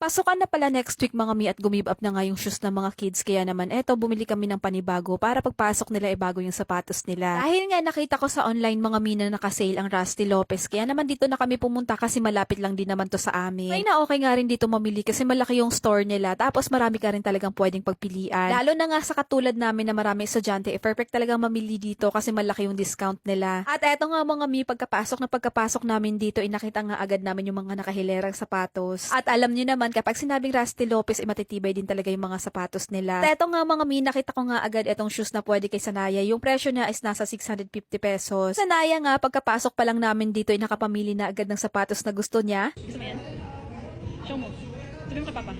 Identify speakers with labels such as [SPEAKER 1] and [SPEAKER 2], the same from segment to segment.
[SPEAKER 1] Pasukan na pala next week mga mi at gumib up na nga yung shoes ng mga kids kaya naman eto bumili kami ng panibago para pagpasok nila bago yung sapatos nila. Dahil nga nakita ko sa online mga mi na naka-sale ang Rusty Lopez kaya naman dito na kami pumunta kasi malapit lang din naman to sa amin. Ay na okay nga rin dito mamili kasi malaki yung store nila tapos marami ka rin talagang pwedeng pagpilian. Lalo na nga sa katulad namin na marami estudyante perfect talagang mamili dito kasi malaki yung discount nila. At eto nga mga mi pagkapasok namin dito nakita nga agad namin yung mga nakahilerang sapatos. At alam niyo naman kapag sinabing Rusty Lopez matitibay din talaga yung mga sapatos nila. At eto nga mga mi nakita ko nga agad etong shoes na pwede kay Sanaya. Yung presyo niya is nasa 650 pesos. Sanaya nga pagkapasok pa lang namin dito nakapamili na agad ng sapatos na gusto niya.
[SPEAKER 2] Gusto mo yan? Show mo. Sabi mo kay Papa.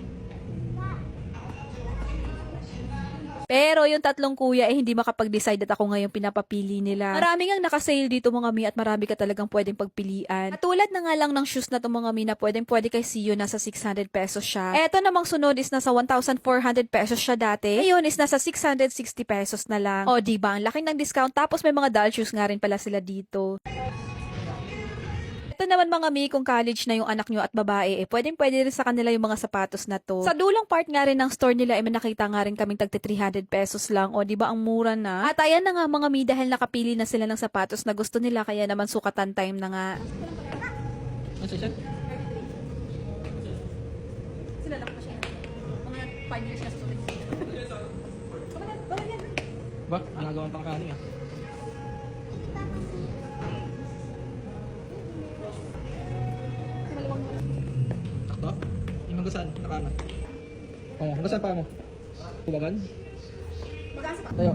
[SPEAKER 1] Pero yung tatlong kuya hindi makapag-decide at ako ngayon pinapapili nila. Marami ngang naka-sale dito mga mi at marami ka talagang pwedeng pagpilian. Katulad na nga lang ng shoes na to mga mi na pwede kay Sio nasa 600 pesos siya. Eto namang sunod is nasa 1,400 pesos siya dati. Ngayon is nasa 660 pesos na lang. O diba, ang laki ng discount tapos may mga doll shoes nga rin pala sila dito. Ito naman mga mi, kung college na yung anak nyo at babae, pwede rin sa kanila yung mga sapatos na to. Sa dulang part nga rin ng store nila, may nakita nga rin kaming tagti 300 pesos lang. O, di ba ang mura na? At ayan na nga mga mi, dahil nakapili na sila ng sapatos na gusto nila, kaya naman sukatan time na nga.
[SPEAKER 2] Ano siya?
[SPEAKER 3] Sila lang pa siya. Mga 5 years na susunod.
[SPEAKER 2] Ba? Ang nagawan pang kanin ah. Takto? Yung hanggang saan? Nakaangat. Oo, hanggang saan pa mo? Kubagan? Tayo.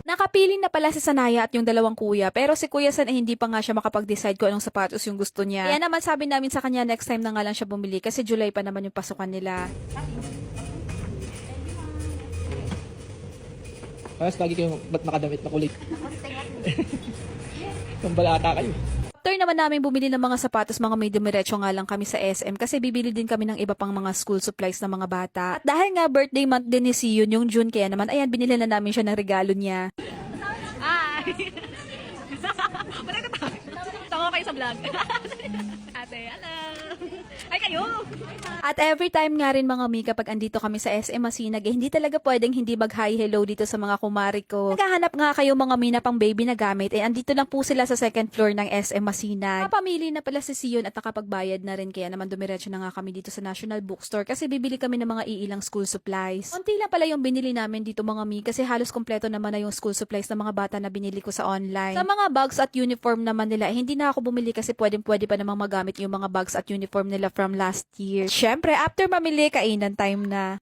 [SPEAKER 1] Nakapili na pala si Sanaya at yung dalawang kuya, pero si Kuya San hindi pa nga siya makapag-decide kung anong sapatos yung gusto niya. Kaya naman sabi namin sa kanya next time na nga lang siya bumili kasi July pa naman yung pasukan nila.
[SPEAKER 2] Parang lagi kayo ba't nakadamit na kulit? Kambalata kayo.
[SPEAKER 1] After naman namin bumili ng mga sapatos, mga may dumiretso nga lang kami sa SM kasi bibili din kami ng iba pang mga school supplies ng mga bata. At dahil nga birthday month din ni Sion yung June, kaya naman ayan, binili na namin siya ng regalo niya.
[SPEAKER 3] Ay! Wala ka tayo. Tawa kayo sa vlog. Ate, hello! Ay, kayo!
[SPEAKER 1] At every time nga rin mga mi, kapag andito kami sa SM Masinag, hindi talaga pwedeng hindi mag-hi hello dito sa mga kumari ko. Naghahanap nga kayo mga mi na pang baby na gamit, andito lang po sila sa second floor ng SM Masinag. Napamili na pala si Sion at nakapagbayad na rin, kaya naman dumiretso na nga kami dito sa National Bookstore kasi bibili kami ng mga iilang school supplies. Konti lang pala yung binili namin dito mga mi kasi halos kompleto naman na yung school supplies ng mga bata na binili ko sa online. Sa mga bags at uniform naman nila, hindi na ako bumili kasi pwede pa namang magamit yung mga bags at uniform nila from last year. Syempre, after mamili, kainan time na.